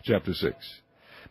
Chapter 6.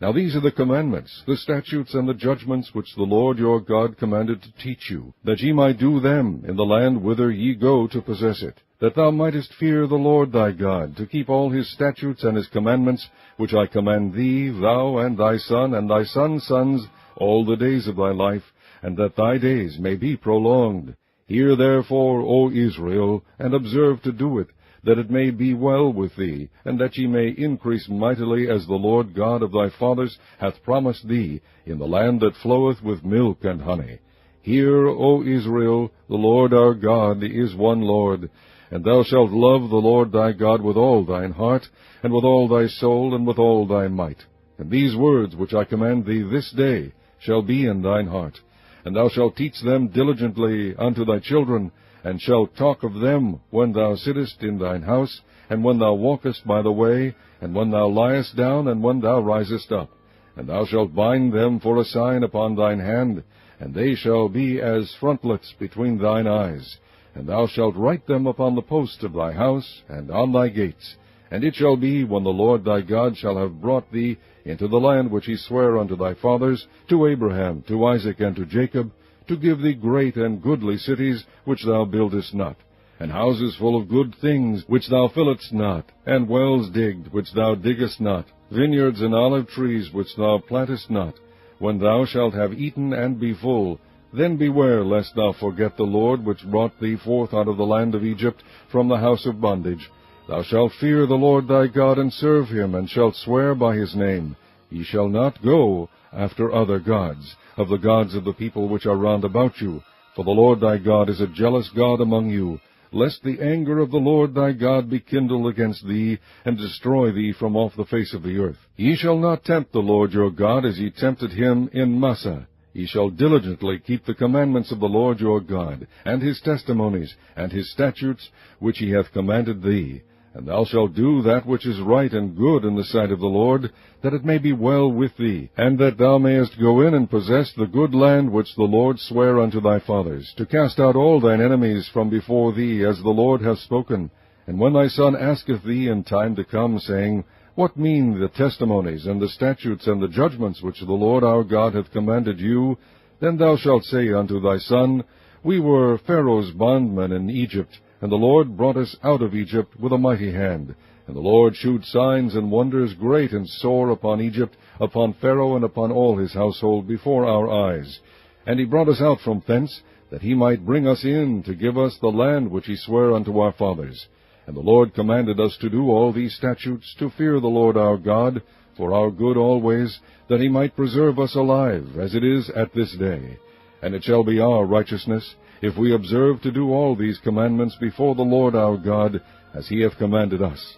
Now these are the commandments, the statutes, and the judgments which the Lord your God commanded to teach you, that ye might do them in the land whither ye go to possess it, that thou mightest fear the Lord thy God, to keep all his statutes and his commandments, which I command thee, thou and thy son and thy son's sons, all the days of thy life, and that thy days may be prolonged. Hear therefore, O Israel, and observe to do it, that it may be well with thee, and that ye may increase mightily, as the Lord God of thy fathers hath promised thee, in the land that floweth with milk and honey. Hear, O Israel, the Lord our God is one Lord, and thou shalt love the Lord thy God with all thine heart, and with all thy soul, and with all thy might. And these words which I command thee this day shall be in thine heart, and thou shalt teach them diligently unto thy children, and shalt talk of them when thou sittest in thine house, and when thou walkest by the way, and when thou liest down, and when thou risest up. And thou shalt bind them for a sign upon thine hand, and they shall be as frontlets between thine eyes. And thou shalt write them upon the posts of thy house, and on thy gates. And it shall be, when the Lord thy God shall have brought thee into the land which he sware unto thy fathers, to Abraham, to Isaac, and to Jacob, to give thee great and goodly cities, which thou buildest not, and houses full of good things, which thou fillest not, and wells digged, which thou diggest not, vineyards and olive trees, which thou plantest not. When thou shalt have eaten and be full, then beware lest thou forget the Lord, which brought thee forth out of the land of Egypt, from the house of bondage. Thou shalt fear the Lord thy God, and serve him, and shalt swear by his name. Ye shall not go after other gods, of the gods of the people which are round about you. For the Lord thy God is a jealous God among you, lest the anger of the Lord thy God be kindled against thee, and destroy thee from off the face of the earth. Ye shall not tempt the Lord your God, as ye tempted him in Massah. Ye shall diligently keep the commandments of the Lord your God, and his testimonies, and his statutes, which he hath commanded thee. And thou shalt do that which is right and good in the sight of the Lord, that it may be well with thee, and that thou mayest go in and possess the good land which the Lord sware unto thy fathers, to cast out all thine enemies from before thee, as the Lord hath spoken. And when thy son asketh thee in time to come, saying, What mean the testimonies, and the statutes, and the judgments which the Lord our God hath commanded you? Then thou shalt say unto thy son, We were Pharaoh's bondmen in Egypt, and the Lord brought us out of Egypt with a mighty hand. And the Lord shewed signs and wonders great and sore upon Egypt, upon Pharaoh, and upon all his household, before our eyes. And he brought us out from thence, that he might bring us in, to give us the land which he sware unto our fathers. And the Lord commanded us to do all these statutes, to fear the Lord our God, for our good always, that he might preserve us alive, as it is at this day. And it shall be our righteousness, if we observe to do all these commandments before the Lord our God, as he hath commanded us.